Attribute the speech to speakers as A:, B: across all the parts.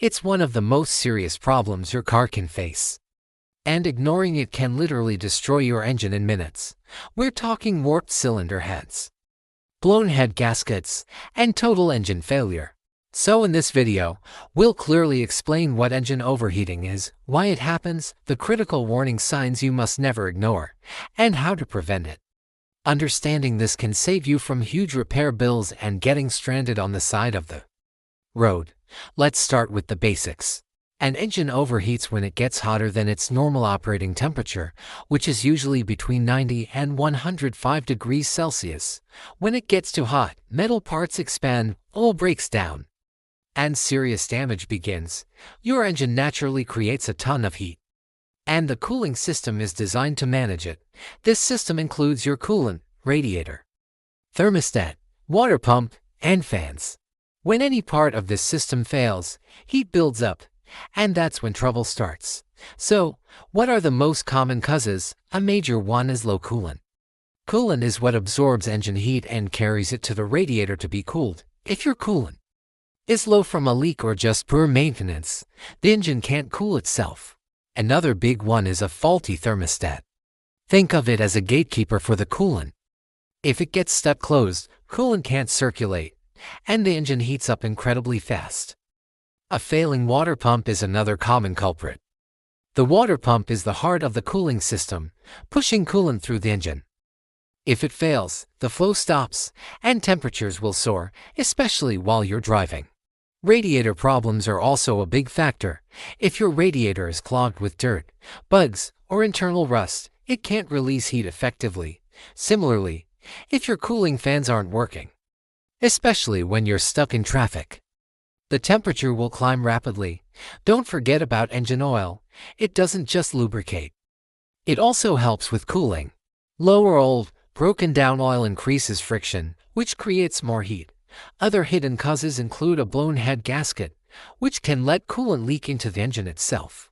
A: It's one of the most serious problems your car can face. And ignoring it can literally destroy your engine in minutes. We're talking warped cylinder heads, blown head gaskets, and total engine failure. So in this video, we'll clearly explain what engine overheating is, why it happens, the critical warning signs you must never ignore, and how to prevent it. Understanding this can save you from huge repair bills and getting stranded on the side of the road. Let's start with the basics. An engine overheats when it gets hotter than its normal operating temperature, which is usually between 90 and 105 degrees Celsius. When it gets too hot, metal parts expand, oil breaks down, and serious damage begins. Your engine naturally creates a ton of heat, and the cooling system is designed to manage it. This system includes your coolant, radiator, thermostat, water pump, and fans. When any part of this system fails, heat builds up, and that's when trouble starts. So, what are the most common causes? A major one is low coolant. Coolant is what absorbs engine heat and carries it to the radiator to be cooled. If your coolant is low from a leak or just poor maintenance, the engine can't cool itself. Another big one is a faulty thermostat. Think of it as a gatekeeper for the coolant. If it gets stuck closed, coolant can't circulate, and the engine heats up incredibly fast. A failing water pump is another common culprit. The water pump is the heart of the cooling system, pushing coolant through the engine. If it fails, the flow stops, and temperatures will soar, especially while you're driving. Radiator problems are also a big factor. If your radiator is clogged with dirt, bugs, or internal rust, it can't release heat effectively. Similarly, if your cooling fans aren't working, especially when you're stuck in traffic, the temperature will climb rapidly. Don't forget about engine oil. It doesn't just lubricate, it also helps with cooling. Low or old, broken down oil increases friction, which creates more heat. Other hidden causes include a blown head gasket, which can let coolant leak into the engine itself,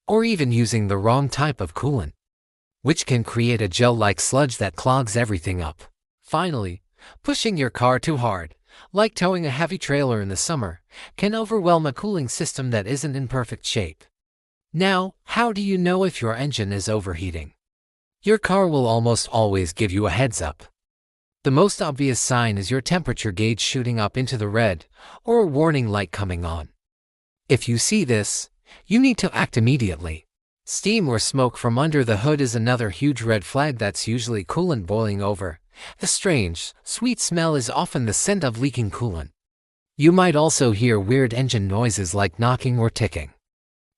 A: or even using the wrong type of coolant, which can create a gel-like sludge that clogs everything up. Finally, pushing your car too hard, like towing a heavy trailer in the summer, can overwhelm a cooling system that isn't in perfect shape. Now, how do you know if your engine is overheating? Your car will almost always give you a heads up. The most obvious sign is your temperature gauge shooting up into the red, or a warning light coming on. If you see this, you need to act immediately. Steam or smoke from under the hood is another huge red flag. That's usually coolant boiling over. The strange, sweet smell is often the scent of leaking coolant. You might also hear weird engine noises like knocking or ticking,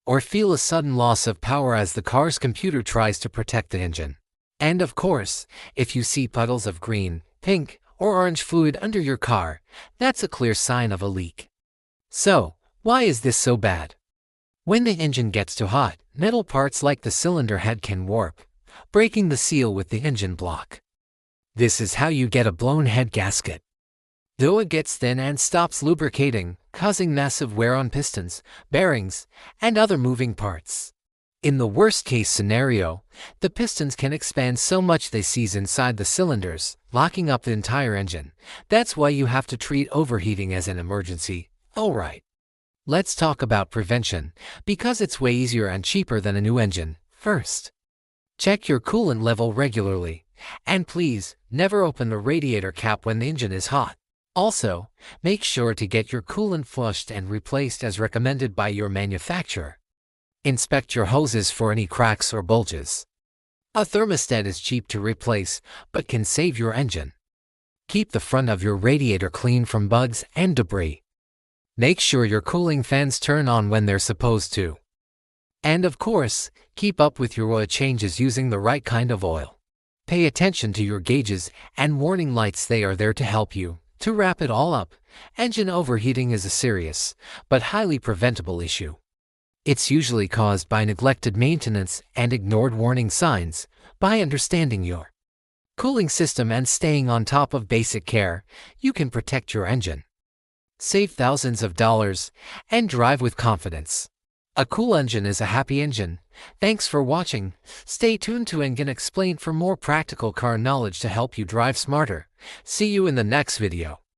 A: or feel a sudden loss of power as the car's computer tries to protect the engine. And of course, if you see puddles of green, pink, or orange fluid under your car, that's a clear sign of a leak. So, why is this so bad? When the engine gets too hot, metal parts like the cylinder head can warp, breaking the seal with the engine block. This is how you get a blown head gasket. The oil gets thin and stops lubricating, causing massive wear on pistons, bearings, and other moving parts. In the worst-case scenario, the pistons can expand so much they seize inside the cylinders, locking up the entire engine. That's why you have to treat overheating as an emergency. Alright, let's talk about prevention, because it's way easier and cheaper than a new engine. First, check your coolant level regularly. And please, never open the radiator cap when the engine is hot. Also, make sure to get your coolant flushed and replaced as recommended by your manufacturer. Inspect your hoses for any cracks or bulges. A thermostat is cheap to replace, but can save your engine. Keep the front of your radiator clean from bugs and debris. Make sure your cooling fans turn on when they're supposed to. And of course, keep up with your oil changes using the right kind of oil. Pay attention to your gauges and warning lights. They are there to help you. To wrap it all up, engine overheating is a serious, but highly preventable issue. It's usually caused by neglected maintenance and ignored warning signs. By understanding your cooling system and staying on top of basic care, you can protect your engine, save thousands of dollars, and drive with confidence. A cool engine is a happy engine. Thanks for watching. Stay tuned to Enginexplain for more practical car knowledge to help you drive smarter. See you in the next video.